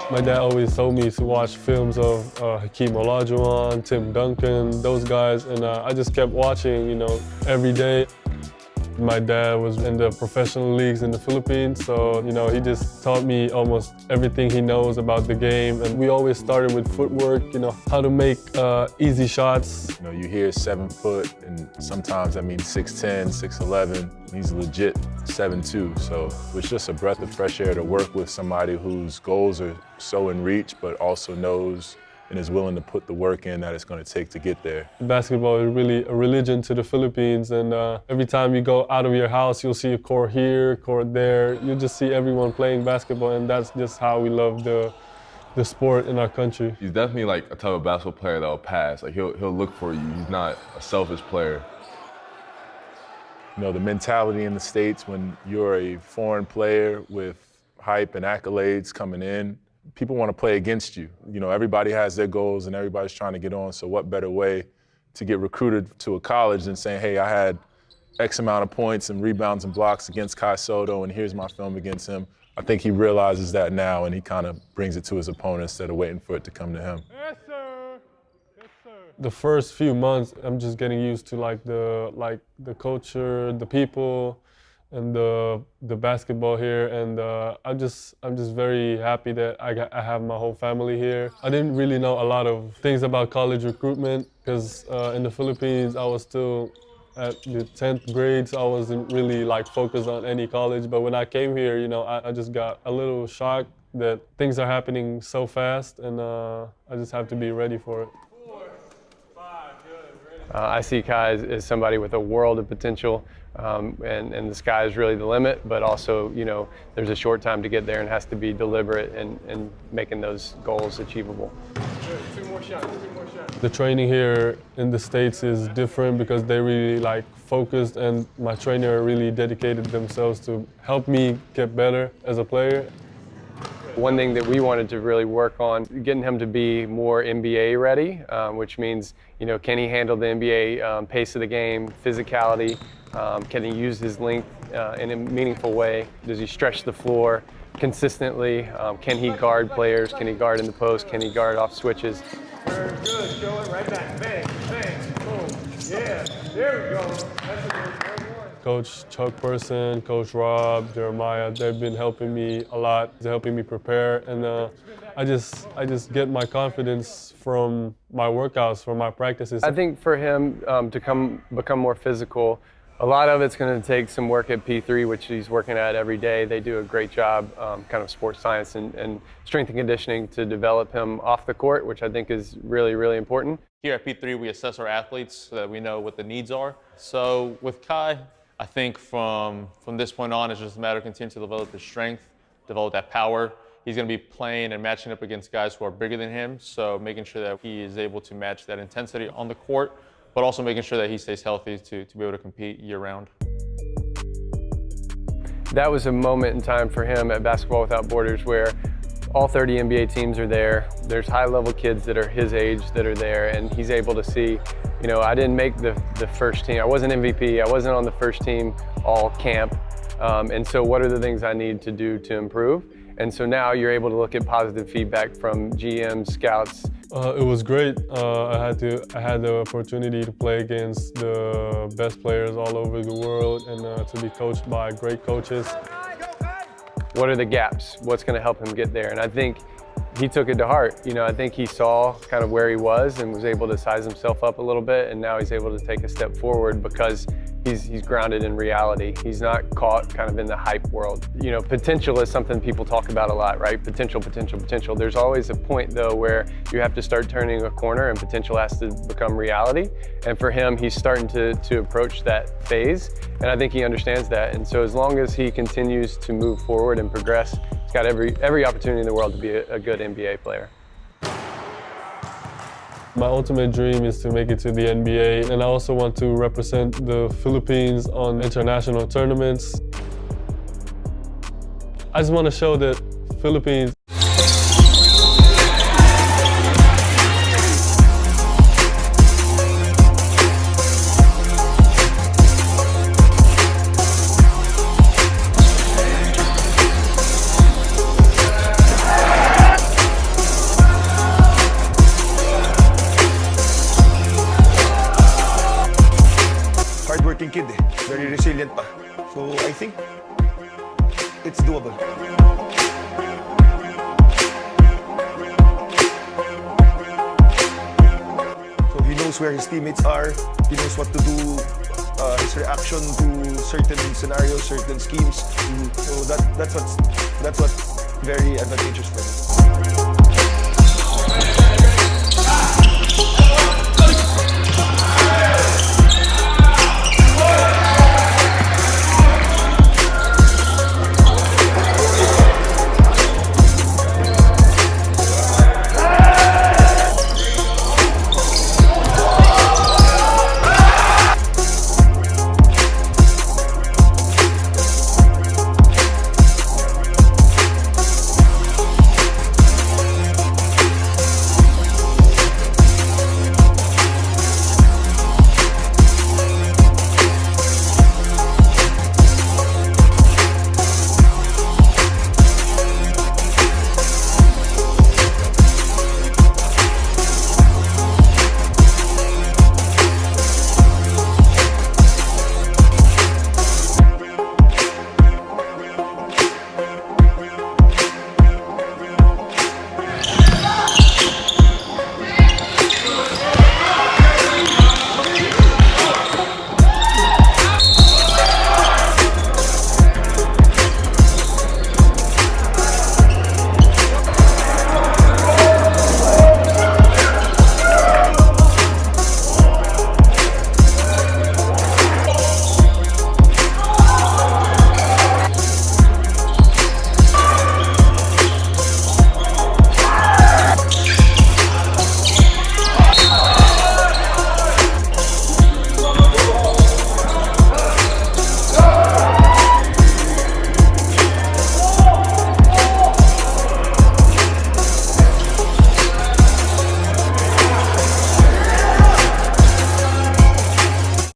My dad always told me to watch films of Hakeem Olajuwon, Tim Duncan, those guys, and I just kept watching, every day. My dad was in the professional leagues in the Philippines, so, he just taught me almost everything he knows about the game. And we always started with footwork, how to make easy shots. You hear 7 foot, and sometimes that means 6'10", 6'11". He's legit 7'2", so it's just a breath of fresh air to work with somebody whose goals are so in reach, but also knows and is willing to put the work in that it's going to take to get there. Basketball is really a religion to the Philippines, and every time you go out of your house, you'll see a court here, court there. You just see everyone playing basketball, and that's just how we love the sport in our country. He's definitely like a type of basketball player that'll pass. Like he'll look for you. He's not a selfish player. The mentality in the States when you're a foreign player with hype and accolades coming in, people want to play against you. Everybody has their goals and everybody's trying to get on, so what better way to get recruited to a college than saying, hey, I had X amount of points and rebounds and blocks against Sotto, and here's my film against him. I think he realizes that now, and he kind of brings it to his opponent instead of waiting for it to come to him. Yes, sir. Yes, sir. The first few months, I'm just getting used to the culture, the people, and the basketball here, and I'm just very happy that I have my whole family here. I didn't really know a lot of things about college recruitment because in the Philippines I was still at the 10th grade, so I wasn't really focused on any college. But when I came here, I just got a little shocked that things are happening so fast, and I just have to be ready for it. I see Kai as somebody with a world of potential, and the sky is really the limit, but also, there's a short time to get there and has to be deliberate in making those goals achievable. Two more shots. The training here in the States is different because they really focused, and my trainer really dedicated themselves to help me get better as a player. One thing that we wanted to really work on, getting him to be more NBA ready, which means, can he handle the NBA pace of the game, physicality? Can he use his length in a meaningful way? Does he stretch the floor consistently? Can he guard players? Can he guard in the post? Can he guard off switches? Very good, going right back, bang, bang, boom, yeah, there we go. That's a good one. Coach Chuck Person, Coach Rob, Jeremiah, they've been helping me a lot. They're helping me prepare, and I just get my confidence from my workouts, from my practices. I think for him to become more physical, a lot of it's going to take some work at P3, which he's working at every day. They do a great job, kind of sports science and strength and conditioning to develop him off the court, which I think is really, really important. Here at P3, we assess our athletes so that we know what the needs are. So with Kai, I think from this point on, it's just a matter of continuing to develop his strength, develop that power. He's going to be playing and matching up against guys who are bigger than him, so making sure that he is able to match that intensity on the court, but also making sure that he stays healthy to be able to compete year-round. That was a moment in time for him at Basketball Without Borders where all 30 NBA teams are there. There's high-level kids that are his age that are there, and he's able to see, I didn't make the first team. I wasn't MVP. I wasn't on the first team all camp. And so what are the things I need to do to improve? And so now you're able to look at positive feedback from GMs, scouts. It was great. I had the opportunity to play against the best players all over the world and to be coached by great coaches. What are the gaps? What's going to help him get there? And I think he took it to heart. I think he saw kind of where he was and was able to size himself up a little bit, and now he's able to take a step forward because he's grounded in reality. He's not caught kind of in the hype world. Potential is something people talk about a lot, right? Potential, potential, potential. There's always a point though where you have to start turning a corner and potential has to become reality. And for him, he's starting to approach that phase. And I think he understands that. And so as long as he continues to move forward and progress, he's got every opportunity in the world to be a good NBA player. My ultimate dream is to make it to the NBA, and I also want to represent the Philippines on international tournaments. I just want to show that Philippines brilliant pa. So I think it's doable. So he knows where his teammates are. He knows what to do. His reaction to certain scenarios, certain schemes. So that's what's very advantageous for him.